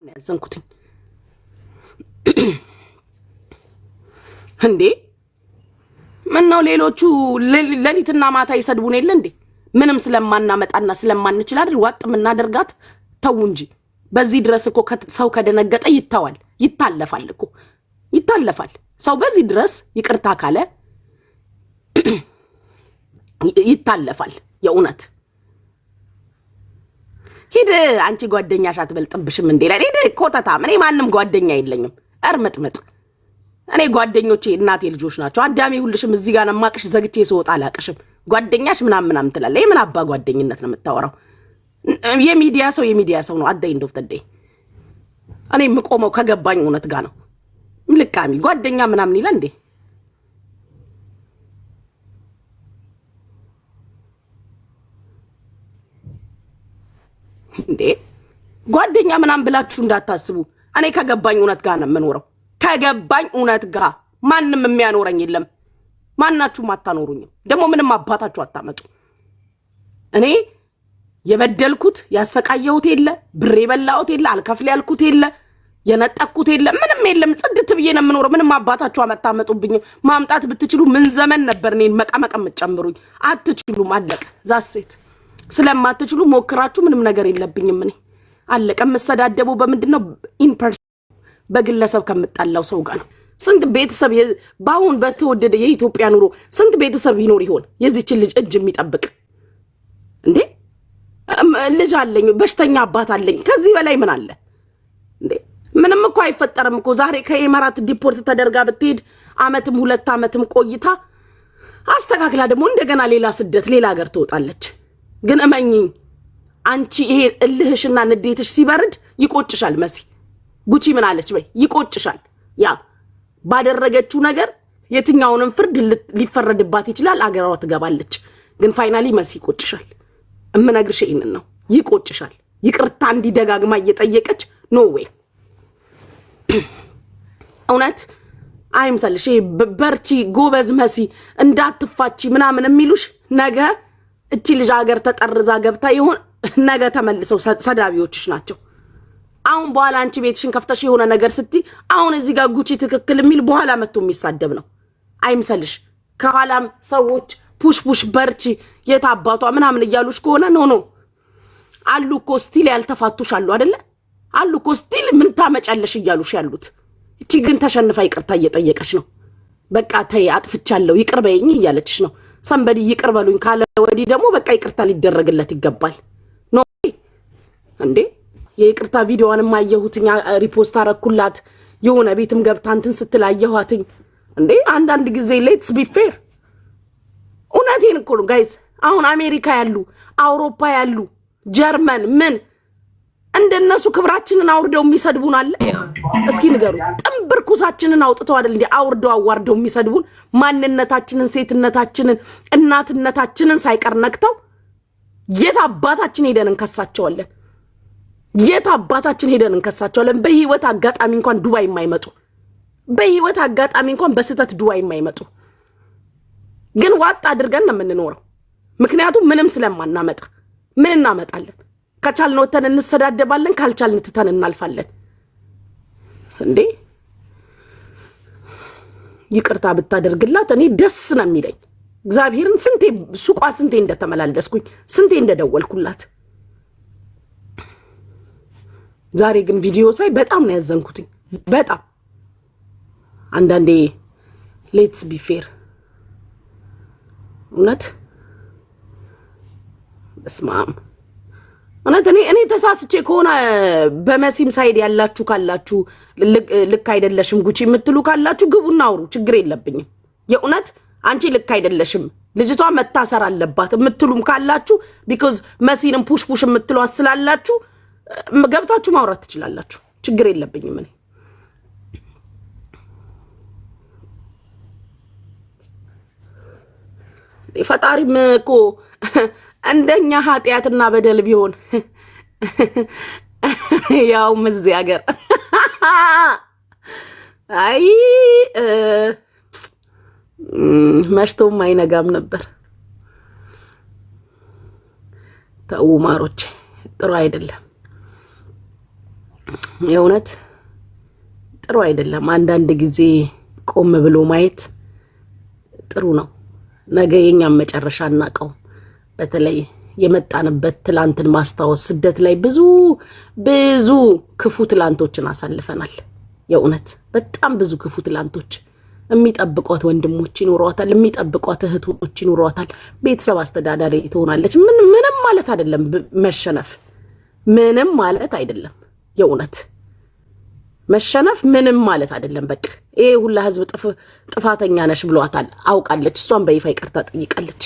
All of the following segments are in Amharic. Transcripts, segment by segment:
ያዘንኩት እንዴ ምን ነው ሌሎቹ ለሊትና ማታ ይሰድቡን የለ እንዴ ምንም ስለማናመጣና ስለማንችል አይደል ዋጥ ምናደርጋት ተው እንጂ በዚህ ድረስ እኮ ሰው ከደነገጠ ይታዋል ይታለፋል እኮ ይታለፋል ሰው በዚህ ድረስ ይቅርታ ካለ ይታለፋል የኡነት ሂድ አንቺ ጓደኛሽ አትበልጥብሽም እንዴ ለኔ ኮተታ እኔ ማንንም ጓደኛ የለኝም እርምጥምጥ እኔ ጓደኞቼ እናቴ ልጆች ናቸው አዳሜ ሁልሽም እዚህ ጋር ነማቅሽ ዘግቼ ሰውጣ አላቅሽም ጓደኛሽ ምናምን ትላለህ የምን አባ ጓደኝነት ነው የምታወራው የሚዲያ ሰው ነው አዳይ እንደው ተደይ እኔ ምቆመው ከገባኝ እውነት ጋር ነው ልቃሚ ጓደኛ ምናምን ይላል እንዴ ጓደኛ ምናምን ብላችሁ እንዳታስቡ እኔ ከገባኝ እውነት ጋር ነው የምኖረው ከገባኝ እውነት ጋር ማንንም የሚያኖረኝ የለም ማናችሁም አታኖሩኝም ደግሞ ምንም አባታችሁ አታመጡ እኔ የበደልኩት ያሰቃየሁት የለ ብሬ በላሁት የለ አልከፍል ያልኩት የለ የነጠቅኩት የለ ምንም የለም ጽድት ብዬ ነው የምኖረው ምንም አባታችሁ አመጣመጡብኝ ማምጣት ብትችሉ ምን ዘመን ነበር እኔን መቀመቀም ጨምሩኝ አትችሉም አለቀ ዛሴት ስለማትችሉ ሞክራችሁ ምንም ነገር የለብኝም እኔ አለቀ መሰዳደቡ በምንድነው ኢምፐርስ በግለሰብ ከመጣላው ሰው ጋር ነው ስንት ቤተሰብ ባሁን በተወደደ የኢትዮጵያ ኑሮ ስንት ቤተሰብ ይኖር ይሆን የዚች ልጅ እጅ የሚጠብቅ እንዴ ልጅ አለኝ በሽተኛ አባት አለኝ ከዚህ በላይ ምን አለ እንዴ ምንም እኮ አይፈጠርም እኮ ዛሬ ከኢማራት ዲፖርት ተደርጋ ብትሄድ አመትም 2 አመትም ቆይታ አስተካክላ ደግሞ እንደገና ሌላ ስደት ሌላ ሀገር ትወጣለች ግን እመኚኝ አንቺ ይሄ እልህሽና ንዴትሽ ሲበርድ ይቆጭሻል መሲ ጉቺ ምን አለች በይ ይቆጭሻል ያ ባደረገችው ነገር የትኛውንም ፍርድ ሊፈረድባት ይችላል አገራዋ ትገባለች ግን ፋይናሊ መሲ ይቆጭሻል እምነግርሽ ይሄንን ነው ይቆጭሻል ይቅርታ እንዲደጋግማ እየጠየቀች ኖ ዌይ እውነት አይምሰልሽ በርቺ ጎበዝ መሲ እንዳትፋቺ ምናምን የሚሉሽ ነገ እቺ ልጅ ሀገር ተጠርዛ ገብታ ይሆን ነገ ተመልሰው ሰዳቢዎችሽ ናቸው አሁን በኋላ አንቺ ቤትሽን ከፍተሽ የሆነ ነገር ስትይ አሁን እዚህ ጋር ጉቺ ትክክል የሚል በኋላ መጥቶ የሚሳደብ ነው አይምሰልሽ ከኋላም ሰዎች ፑሽ በርቺ የታባቷ ምናምን እያሉሽ ከሆነ ኖ አሉ እኮ ስቲል ያልተፋቱሽ አሉ አይደለ አሉ እኮ ስቲል ምን ታመጫለሽ እያሉሽ ያሉት እቺ ግን ተሸንፋ ይቅርታ እየጠየቀች ነው በቃ ተይ አጥፍቻለሁ ይቅር በይኝ እያለችሽ ነው ሰንበዲ ይቅር በሉኝ ካለ ወዲ ደግሞ በቃ ይቅርታ ሊደረግለት ይገባል ኖ እንዴ የይቅርታ ቪዲዮዋንም አየሁትኛ ሪፖስት አረኩላት የሆነ ቤትም ገብታ እንትን ስትላየኋትኝ እንዴ አንዳንድ ጊዜ ሌትስ ቢ ፌር እውነቴን እኮ ነው ጋይስ አሁን አሜሪካ ያሉ አውሮፓ ያሉ ጀርመን ምን እንደነሱ ክብራችንን አውርደው የሚሰድቡን አለ እስኪ ንገሩ ጥምብርኩሳችንን አውጥተው አይደል እንዴ አውርደው አዋርደው የሚሰድቡን ማንነታችንን ሴትነታችንን እናትነታችንን ሳይቀር ነክተው የት አባታችን ሄደን እንከሳቸዋለን የት አባታችን ሄደን እንከሳቸዋለን በህይወት አጋጣሚ እንኳን ዱባይ የማይመጡ በህይወት አጋጣሚ እንኳን በስተት ዱባይ የማይመጡ ግን ዋጣ አድርገን ነው የምንኖረው ምክንያቱም ምንም ስለማናመጣ ምን እናመጣለን ከቻልን ወተን እንሰዳደባለን ካልቻልን ትተን እናልፋለን እንዴ ይቅርታ ብታደርግላት እኔ ደስ ነው የሚለኝ እግዚአብሔርን ስንቴ ሱቋ ስንቴ እንደተመላለስኩኝ ስንቴ እንደደወልኩላት ዛሬ ግን ቪዲዮ ሳይ በጣም ነው ያዘንኩት በጣም አንዳንዴ ሌትስ ቢ ፌር እውነት በስማም እውነት እኔ ተሳስቼ ከሆነ በመሲም ሳይድ ያላችሁ ካላችሁ ልክ አይደለሽም ጉቺ የምትሉ ካላችሁ ግቡና አውሩ ችግር የለብኝም የእውነት አንቺ ልክ አይደለሽም ልጅቷ መታሰር አለባት የምትሉም ካላችሁ ቢኮዝ መሲንም ፑሽ የምትሉ አስላላችሁ ገብታችሁ ማውራት ትችላላችሁ ችግር የለብኝም እኔ ፈጣሪም እኮ እንደኛ ኃጢያትና በደል ቢሆን ያው መዚህ ሀገር አይ መሽቶም አይነጋም ነበር ተው ማሮች ጥሩ አይደለም የእውነት ጥሩ አይደለም። አንዳንድ ጊዜ ቆም ብሎ ማየት ጥሩ ነው። ነገ የኛም መጨረሻ እናቀው። በተለይ የመጣንበት ትላንትን ማስታወስ ስደት ላይ ብዙ ክፉ ትላንቶችን አሳልፈናል። የእውነት በጣም ብዙ ክፉ ትላንቶች የሚጠብቋት ወንድሞች ይኖሯታል፣ የሚጠብቋት እህቶች ይኖሯታል። ቤተሰብ አስተዳዳሪ ትሆናለች። ምንም ማለት አይደለም መሸነፍ፣ ምንም ማለት አይደለም። የእውነት መሸነፍ ምንም ማለት አይደለም። በቃ ይሄ ሁላ ህዝብ ጥፋተኛ ነሽ ብሏታል፣ አውቃለች። እሷን በይፋ ይቅርታ ጠይቃለች።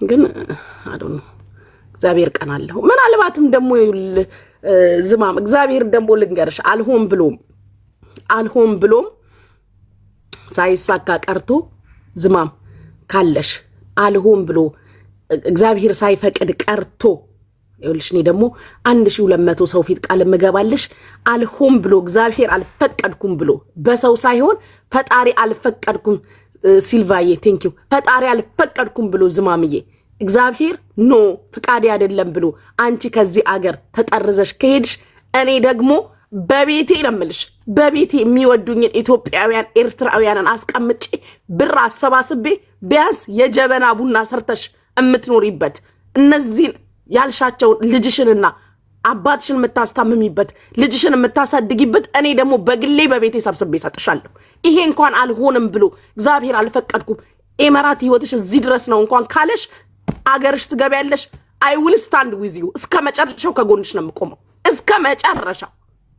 ግን አዶን እግዚአብሔር ቀናለሁ። ምናልባትም ደግሞ ዝማም እግዚአብሔር ደግሞ ልንገርሽ አልሆን ብሎም ሳይሳካ ቀርቶ ዝማም ካለሽ አልሆን ብሎ እግዚአብሔር ሳይፈቅድ ቀርቶ ይኸውልሽ እኔ ደግሞ 1200 ሰው ፊት ቃል መገባለሽ አልሆን ብሎ እግዚአብሔር አልፈቀድኩም ብሎ በሰው ሳይሆን ፈጣሪ አልፈቀድኩም ሲልቫዬ ቴንኪው ፈጣሪ አልፈቀድኩም ብሎ ዝማምዬ እግዚአብሔር ኖ ፍቃዴ አይደለም ብሎ አንቺ ከዚህ አገር ተጠርዘሽ ከሄድሽ እኔ ደግሞ በቤቴ ለምልሽ በቤቴ የሚወዱኝን ኢትዮጵያውያን ኤርትራውያንን አስቀምጬ ብር አሰባስቤ ቢያንስ የጀበና ቡና ሰርተሽ እምትኖሪበት እነዚህን ያልሻቸው ልጅሽንና አባትሽን የምታስታምሚበት ልጅሽን የምታሳድጊበት እኔ ደግሞ በግሌ በቤቴ ሰብስቤ ሰጥሻለሁ። ይሄ እንኳን አልሆንም ብሎ እግዚአብሔር አልፈቀድኩም ኤመራት ህይወትሽ እዚህ ድረስ ነው እንኳን ካለሽ አገርሽ ትገቢያለሽ። አይ ዊል ስታንድ ዊዝ ዩ እስከ መጨረሻው ከጎንሽ ነው የምቆመው እስከ መጨረሻው።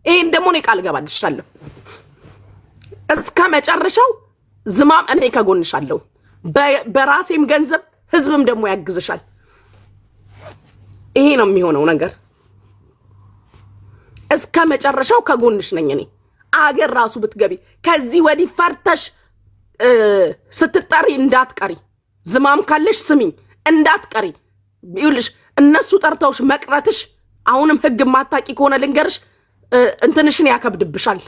ይሄን ደግሞ እኔ ቃል ገባልሻለሁ እስከ መጨረሻው ዝማም እኔ ከጎንሻለሁ። በራሴም ገንዘብ ህዝብም ደግሞ ያግዝሻል። ይሄ ነው የሚሆነው ነገር። እስከ መጨረሻው ከጎንሽ ነኝ እኔ። አገር ራሱ ብትገቢ ከዚህ ወዲህ ፈርተሽ ስትጠሪ እንዳትቀሪ። ዝማም ካለሽ ስሚኝ እንዳትቀሪ። ይኸውልሽ እነሱ ጠርተውሽ መቅረትሽ አሁንም ህግ ማታቂ ከሆነ ልንገርሽ እንትንሽን ያከብድብሻል።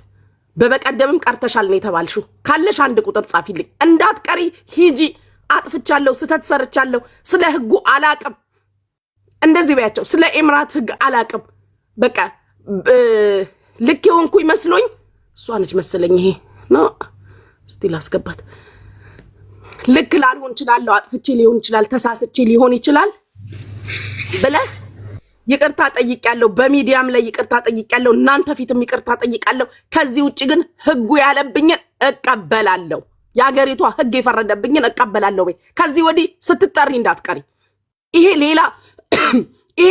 በበቀደምም ቀርተሻል ነው የተባልሽው። ካለሽ አንድ ቁጥር ጻፊልኝ እንዳትቀሪ ሂጂ። አጥፍቻለሁ፣ ስተት ሰርቻለሁ፣ ስለ ህጉ አላቅም እንደዚህ በያቸው። ስለ ኤምራት ህግ አላቅም። በቃ ልክ የሆንኩ ይመስሎኝ እሷ ነች መሰለኝ። ይሄ ነው ስቲል አስገባት። ልክ ላልሆን ይችላል፣ አጥፍቼ ሊሆን ይችላል፣ ተሳስቼ ሊሆን ይችላል ብለህ ይቅርታ ጠይቄያለሁ። በሚዲያም ላይ ይቅርታ ጠይቄያለሁ። እናንተ ፊትም ይቅርታ ጠይቄያለሁ። ከዚህ ውጪ ግን ህጉ ያለብኝን እቀበላለሁ። የሀገሪቷ ህግ የፈረደብኝን እቀበላለሁ። ከዚህ ወዲህ ስትጠሪ እንዳትቀሪ። ይሄ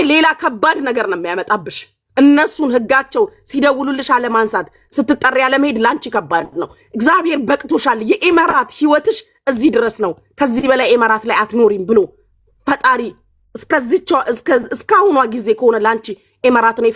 ሌላ ከባድ ነገር ነው የሚያመጣብሽ። እነሱን ህጋቸው ሲደውሉልሽ አለማንሳት፣ ስትጠሪ አለመሄድ ላንቺ ከባድ ነው። እግዚአብሔር በቅቶሻል። የኤመራት ህይወትሽ እዚህ ድረስ ነው። ከዚህ በላይ ኤመራት ላይ አትኖሪም ብሎ ፈጣሪ እስካሁኗ ጊዜ ከሆነ ላንቺ ኤመራት ነው